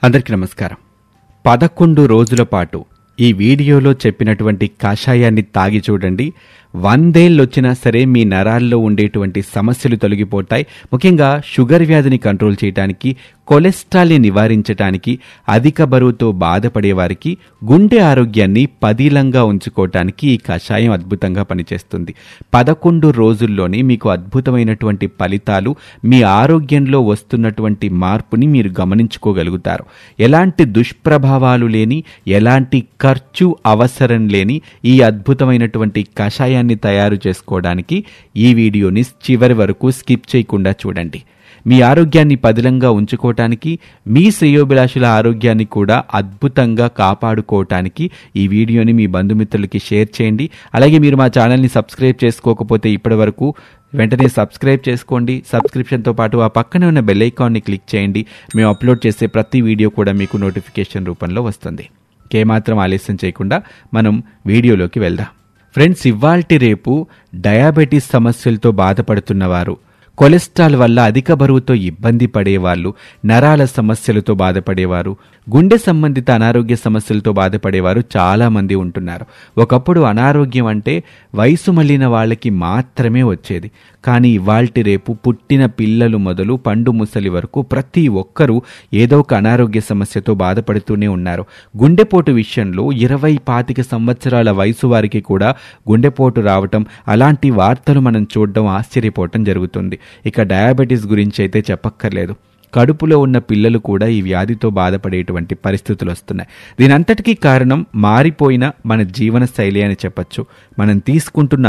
అందరికీ నమస్కారం. 11 రోజుల పాటు ఈ వీడియోలో చెప్పినటువంటి కషాయాన్ని తాగి చూడండి. 100 ఏళ్ళొచ్చినా సరే మీ నరాల్లో ఉండేటువంటి సమస్యలు తొలగిపోతాయి. ముఖ్యంగా షుగర్ వ్యాధిని కంట్రోల్ చేయడానికి, కొలెస్ట్రాల్ని నివారించడానికి, అధిక బరువుతో బాధపడే వారికి, గుండె ఆరోగ్యాన్ని పదిలంగా ఉంచుకోవటానికి ఈ కషాయం అద్భుతంగా పనిచేస్తుంది. 11 రోజుల్లోనే మీకు అద్భుతమైనటువంటి ఫలితాలు, మీ ఆరోగ్యంలో వస్తున్నటువంటి మార్పుని మీరు గమనించుకోగలుగుతారు. ఎలాంటి దుష్ప్రభావాలు లేని, ఎలాంటి ఖర్చు అవసరం లేని ఈ అద్భుతమైనటువంటి కషాయాన్ని తయారు చేసుకోవడానికి ఈ వీడియోని చివరి వరకు స్కిప్ చేయకుండా చూడండి. మీ ఆరోగ్యాన్ని పదిలంగా ఉంచుకోవటానికి, మీ శ్రేయోభిలాషుల ఆరోగ్యాన్ని కూడా అద్భుతంగా కాపాడుకోవటానికి ఈ వీడియోని మీ బంధుమిత్రులకి షేర్ చేయండి. అలాగే మీరు మా ఛానల్ని సబ్స్క్రైబ్ చేసుకోకపోతే ఇప్పటి వరకు వెంటనే సబ్స్క్రైబ్ చేసుకోండి. సబ్స్క్రిప్షన్తో పాటు ఆ పక్కనే ఉన్న బెల్ ఐకాన్ని క్లిక్ చేయండి. మేము అప్లోడ్ చేసే ప్రతి వీడియో కూడా మీకు నోటిఫికేషన్ రూపంలో వస్తుంది. ఏమాత్రం ఆలస్యం చేయకుండా మనం వీడియోలోకి వెళ్దాం. ఫ్రెండ్స్, ఇవాల్టి రేపు డయాబెటీస్ సమస్యలతో బాధపడుతున్నవారు, కొలెస్ట్రాల్ వల్ల అధిక బరువుతో ఇబ్బంది పడేవాళ్ళు, నరాల సమస్యలతో బాధపడేవారు, గుండె సంబంధిత అనారోగ్య సమస్యలతో బాధపడేవారు చాలామంది ఉంటున్నారు. ఒకప్పుడు అనారోగ్యం అంటే వయసు మళ్ళిన వాళ్ళకి మాత్రమే వచ్చేది. కానీ ఇవాల్టి రేపు పుట్టిన పిల్లలు మొదలు పండు ముసలి వరకు ప్రతి ఒక్కరూ ఏదో ఒక అనారోగ్య సమస్యతో బాధపడుతూనే ఉన్నారు. గుండెపోటు విషయంలో 20-25 సంవత్సరాల వయసు వారికి కూడా గుండెపోటు రావటం, అలాంటి వార్తలు మనం చూడడం, ఆశ్చర్యపోవటం జరుగుతుంది. ఇక డయాబెటీస్ గురించి అయితే చెప్పక్కర్లేదు. కడుపులో ఉన్న పిల్లలు కూడా ఈ వ్యాధితో బాధపడేటువంటి పరిస్థితులు వస్తున్నాయి. దీనంతటికీ కారణం మారిపోయిన మన జీవన శైలి అని చెప్పచ్చు. మనం తీసుకుంటున్న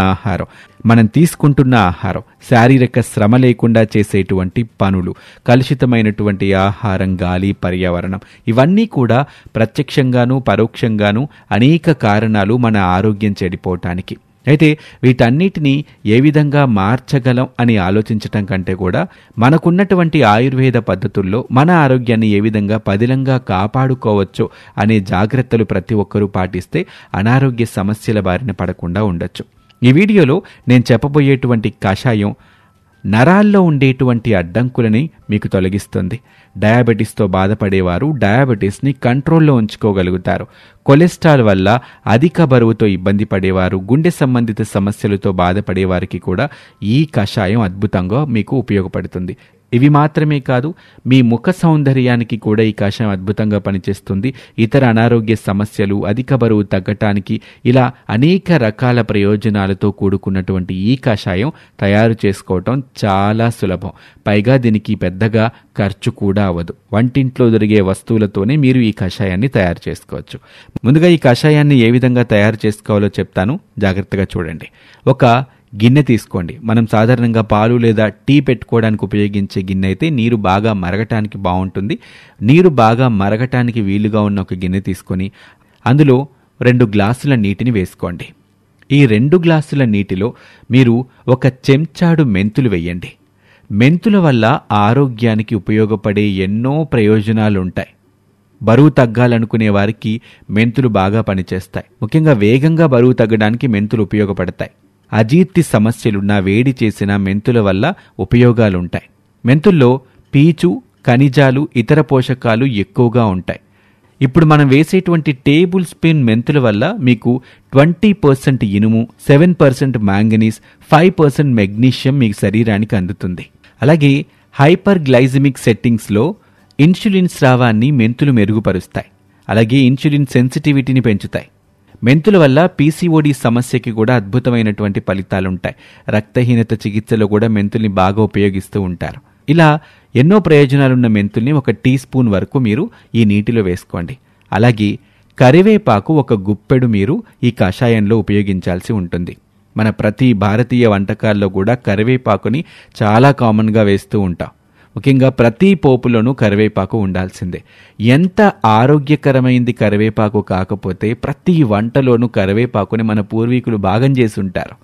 ఆహారం, శారీరక శ్రమ లేకుండా చేసేటువంటి పనులు, కలుషితమైనటువంటి ఆహారం, గాలి, పర్యావరణం, ఇవన్నీ కూడా ప్రత్యక్షంగాను పరోక్షంగాను అనేక కారణాలు మన ఆరోగ్యం చెడిపోవటానికి. అయితే వీటన్నిటినీ ఏ విధంగా మార్చగలం అని ఆలోచించటం కంటే కూడా మనకున్నటువంటి ఆయుర్వేద పద్ధతుల్లో మన ఆరోగ్యాన్ని ఏ విధంగా పదిలంగా కాపాడుకోవచ్చో అనే జాగ్రత్తలు ప్రతి ఒక్కరూ పాటిస్తే అనారోగ్య సమస్యల బారిన పడకుండా ఉండొచ్చు. ఈ వీడియోలో నేను చెప్పబోయేటువంటి కషాయం నరాల్లో ఉండేటువంటి అడ్డంకులని మీకు తొలగిస్తుంది. డయాబెటీస్తో బాధపడేవారు డయాబెటీస్ని కంట్రోల్లో ఉంచుకోగలుగుతారు. కొలెస్ట్రాల్ వల్ల అధిక బరువుతో ఇబ్బంది పడేవారు, గుండె సంబంధిత సమస్యలతో బాధపడేవారికి కూడా ఈ కషాయం అద్భుతంగా మీకు ఉపయోగపడుతుంది. ఇవి మాత్రమే కాదు, మీ ముఖ సౌందర్యానికి కూడా ఈ కషాయం అద్భుతంగా పనిచేస్తుంది. ఇతర అనారోగ్య సమస్యలు, అధిక బరువు తగ్గటానికి, ఇలా అనేక రకాల ప్రయోజనాలతో కూడుకున్నటువంటి ఈ కషాయం తయారు చేసుకోవటం చాలా సులభం. పైగా దీనికి పెద్దగా ఖర్చు కూడా అవ్వదు. వంటింట్లో దొరికే వస్తువులతోనే మీరు ఈ కషాయాన్ని తయారు చేసుకోవచ్చు. ముందుగా ఈ కషాయాన్ని ఏ విధంగా తయారు చేసుకోవాలో చెప్తాను, జాగ్రత్తగా చూడండి. ఒక గిన్నె తీసుకోండి. మనం సాధారణంగా పాలు లేదా టీ పెట్టుకోవడానికి ఉపయోగించే గిన్నె అయితే నీరు బాగా మరగటానికి బాగుంటుంది. నీరు బాగా మరగటానికి వీలుగా ఉన్న ఒక గిన్నె తీసుకొని అందులో 2 గ్లాసుల నీటిని వేసుకోండి. ఈ 2 గ్లాసుల నీటిలో మీరు 1 చెంచాడు మెంతులు వేయండి. మెంతుల వల్ల ఆరోగ్యానికి ఉపయోగపడే ఎన్నో ప్రయోజనాలుంటాయి. బరువు తగ్గాలనుకునే వారికి మెంతులు బాగా పనిచేస్తాయి. ముఖ్యంగా వేగంగా బరువు తగ్గడానికి మెంతులు ఉపయోగపడతాయి. అజీర్తి సమస్యలున్న, వేడి చేసిన మెంతుల వల్ల ఉపయోగాలుంటాయి. మెంతుల్లో పీచు, ఖనిజాలు, ఇతర పోషకాలు ఎక్కువగా ఉంటాయి. ఇప్పుడు మనం వేసేటువంటి టేబుల్ స్పూన్ మెంతుల వల్ల మీకు 20% ఇనుము, 7% మ్యాంగనీస్, 5% మెగ్నీషియం మీ శరీరానికి అందుతుంది. అలాగే హైపర్ గ్లైసిమిక్ సెట్టింగ్స్లో ఇన్సులిన్ స్రావాన్ని మెంతులు మెరుగుపరుస్తాయి. అలాగే ఇన్సులిన్ సెన్సిటివిటీని పెంచుతాయి. మెంతుల వల్ల పీసీఓడి సమస్యకి కూడా అద్భుతమైనటువంటి ఫలితాలుంటాయి. రక్తహీనత చికిత్సలో కూడా మెంతుల్ని బాగా ఉపయోగిస్తూ ఉంటారు. ఇలా ఎన్నో ప్రయోజనాలున్న మెంతుల్ని 1 టీ స్పూన్ వరకు మీరు ఈ నీటిలో వేసుకోండి. అలాగే కరివేపాకు 1 గుప్పెడు మీరు ఈ కషాయంలో ఉపయోగించాల్సి ఉంటుంది. మన ప్రతి భారతీయ వంటకాల్లో కూడా కరివేపాకుని చాలా కామన్గా వేస్తూ ఉంటాం. ముఖ్యంగా ప్రతి పోపులోనూ కరివేపాకు ఉండాల్సిందే. ఎంత ఆరోగ్యకరమైంది కరివేపాకు కాకపోతే ప్రతి వంటలోనూ కరివేపాకుని మన పూర్వీకులు భాగం చేసి ఉంటారు.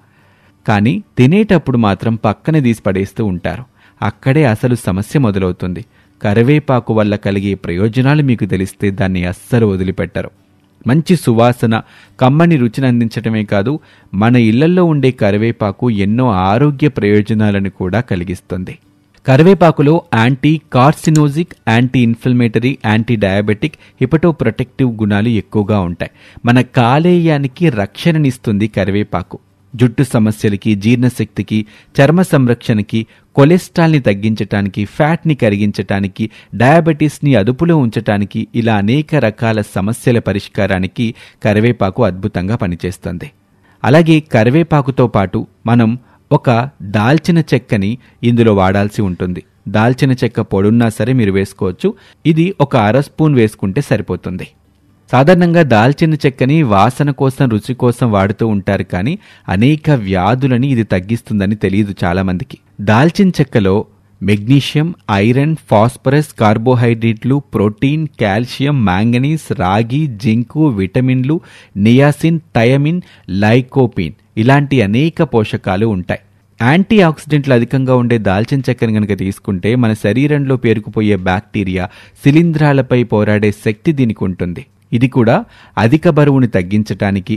కానీ తినేటప్పుడు మాత్రం పక్కన తీసి పడేస్తూ ఉంటారు. అక్కడే అసలు సమస్య మొదలవుతుంది. కరివేపాకు వల్ల కలిగే ప్రయోజనాలు మీకు తెలిస్తే దాన్ని అస్సలు వదిలిపెట్టరు. మంచి సువాసన, కమ్మని రుచిని అందించడమే కాదు, మన ఇళ్లల్లో ఉండే కరివేపాకు ఎన్నో ఆరోగ్య ప్రయోజనాలను కూడా కలిగిస్తుంది. కరివేపాకులో anti carcinogenic, anti inflammatory, anti diabetic, hepatoprotective గుణాలు ఎక్కువగా ఉంటాయి. మన కాలేయానికి రక్షణనిస్తుంది కరివేపాకు. జుట్టు సమస్యలకి, జీర్ణశక్తికి, చర్మ సంరక్షణకి, కొలెస్ట్రాల్ని తగ్గించటానికి, ఫ్యాట్ని కరిగించటానికి, డయాబెటీస్ని అదుపులో ఉంచటానికి, ఇలా అనేక రకాల సమస్యల పరిష్కారానికి కరివేపాకు అద్భుతంగా పనిచేస్తుంది. అలాగే కరివేపాకుతో పాటు మనం ఒక దాల్చిన చెక్కని ఇందులో వాడాల్సి ఉంటుంది. దాల్చిన చెక్క పొడున్నా సరే మీరు వేసుకోవచ్చు. ఇది ఒక అర స్పూన్ వేసుకుంటే సరిపోతుంది. సాధారణంగా దాల్చిన చెక్కని వాసన కోసం, రుచి కోసం వాడుతూ ఉంటారు, కానీ అనేక వ్యాధులని ఇది తగ్గిస్తుందని తెలియదు చాలామందికి. దాల్చిన చెక్కలో మెగ్నీషియం, ఐరన్, ఫాస్ఫరస్, కార్బోహైడ్రేట్లు, ప్రోటీన్, కాల్షియం, మ్యాంగనీస్, రాగి, జింకు, విటమిన్లు, నియాసిన్, థయమిన్, లైకోపిన్ ఇలాంటి అనేక పోషకాలు ఉంటాయి. యాంటీ ఆక్సిడెంట్లు అధికంగా ఉండే దాల్చిన చెక్కను కనుక తీసుకుంటే మన శరీరంలో పేరుకుపోయే బ్యాక్టీరియా, శిలీంధ్రాలపై పోరాడే శక్తి దీనికి ఉంటుంది. ఇది కూడా అధిక బరువుని తగ్గించటానికి,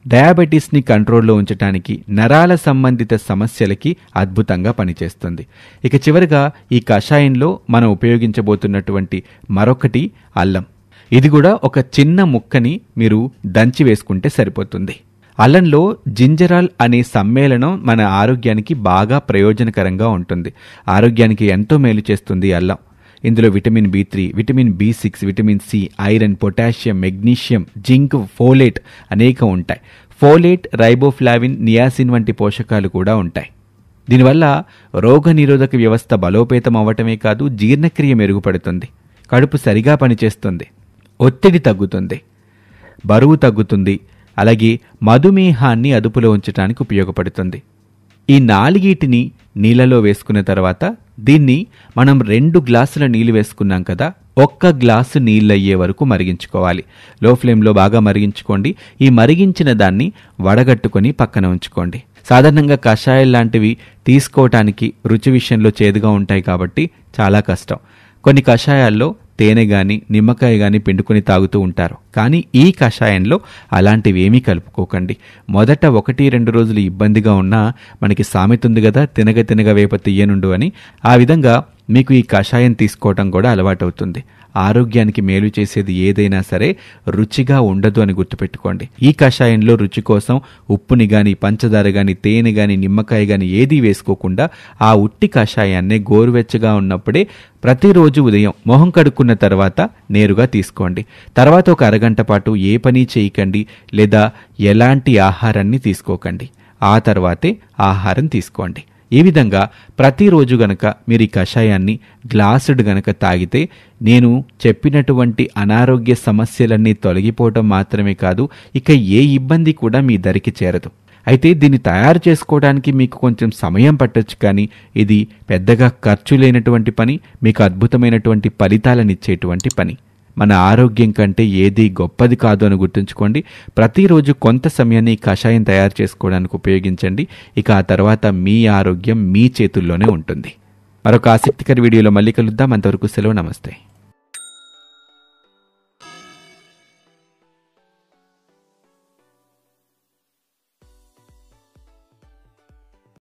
డయాబెటీస్ని కంట్రోల్లో ఉంచటానికి, నరాల సంబంధిత సమస్యలకి అద్భుతంగా పనిచేస్తుంది. ఇక చివరిగా ఈ కషాయంలో మనం ఉపయోగించబోతున్నటువంటి మరొకటి అల్లం. ఇది కూడా ఒక చిన్న ముక్కని మీరు దంచి వేసుకుంటే సరిపోతుంది. అల్లంలో జింజరాల్ అనే సమ్మేళనం మన ఆరోగ్యానికి బాగా ప్రయోజనకరంగా ఉంటుంది. ఆరోగ్యానికి ఎంతో మేలు చేస్తుంది అల్లం. ఇందులో vitamin B3, vitamin B6, vitamin C, iron, potassium, magnesium, zinc, folate అనేక ఉంటాయి. ఫోలేట్, రైబోఫ్లావిన్, నియాసిన్ వంటి పోషకాలు కూడా ఉంటాయి. దీనివల్ల రోగనిరోధక వ్యవస్థ బలోపేతం అవ్వటమే కాదు, జీర్ణక్రియ మెరుగుపడుతుంది, కడుపు సరిగా పనిచేస్తుంది, ఒత్తిడి తగ్గుతుంది, బరువు తగ్గుతుంది, అలాగే మధుమేహాన్ని అదుపులో ఉంచడానికి ఉపయోగపడుతుంది. ఈ నాలుగిటిని నీళ్ళలో వేసుకున్న తర్వాత దీన్ని మనం 2 గ్లాసుల నీళ్లు వేసుకున్నాం కదా, 1 గ్లాసు నీళ్ళయ్యే వరకు మరిగించుకోవాలి. లో ఫ్లేమ్లో బాగా మరిగించుకోండి. ఈ మరిగించిన దాన్ని వడగట్టుకొని పక్కన ఉంచుకోండి. సాధారణంగా కషాయాలు లాంటివి తీసుకోవటానికి రుచి విషయంలో చేదుగా ఉంటాయి కాబట్టి చాలా కష్టం. కొన్ని కషాయాల్లో తేనె గాని, నిమ్మకాయ గాని పిండుకొని తాగుతూ ఉంటారు. కానీ ఈ కషాయంలో అలాంటివి ఏమీ కలుపుకోకండి. మొదట 1-2 రోజులు ఇబ్బందిగా ఉన్నా మనకి సామెత ఉంది కదా, తినగ తినగ వేప తీయనుండు అని. ఆ విధంగా మీకు ఈ కషాయం తీసుకోవటం కూడా అలవాటవుతుంది. ఆరోగ్యానికి మేలు చేసేది ఏదైనా సరే రుచిగా ఉండదు అని గుర్తుపెట్టుకోండి. ఈ కషాయంలో రుచి కోసం ఉప్పుని గాని, పంచదార గాని, తేనె గాని, నిమ్మకాయ గాని ఏదీ వేసుకోకుండా ఆ ఉట్టి కషాయాన్నే గోరువెచ్చగా ఉన్నప్పుడే ప్రతిరోజు ఉదయం మొహం కడుక్కున్న తర్వాత నేరుగా తీసుకోండి. తర్వాత ఒక అరగంట పాటు ఏ పని చేయకండి, లేదా ఎలాంటి ఆహారాన్ని తీసుకోకండి. ఆ తర్వాతే ఆహారం తీసుకోండి. ఈ విధంగా ప్రతిరోజు గనక మీరు ఈ కషాయాన్ని గ్లాసుడు గనక తాగితే నేను చెప్పినటువంటి అనారోగ్య సమస్యలన్నీ తొలగిపోవటం మాత్రమే కాదు, ఇక ఏ ఇబ్బంది కూడా మీ దరికి చేరదు. అయితే దీన్ని తయారు చేసుకోవడానికి మీకు కొంచెం సమయం పట్టొచ్చు, కానీ ఇది పెద్దగా ఖర్చు లేనటువంటి పని, మీకు అద్భుతమైనటువంటి ఫలితాలనిచ్చేటువంటి పని. మన ఆరోగ్యం కంటే ఏది గొప్పది కాదు అని గుర్తుంచుకోండి. ప్రతిరోజు కొంత సమయాన్ని కషాయం తయారు చేసుకోవడానికి ఉపయోగించండి. ఇక ఆ తర్వాత మీ ఆరోగ్యం మీ చేతుల్లోనే ఉంటుంది. మరొక ఆసక్తికర వీడియోలో మళ్ళీ కలుద్దాం. అంతవరకు సెలవు. నమస్తే.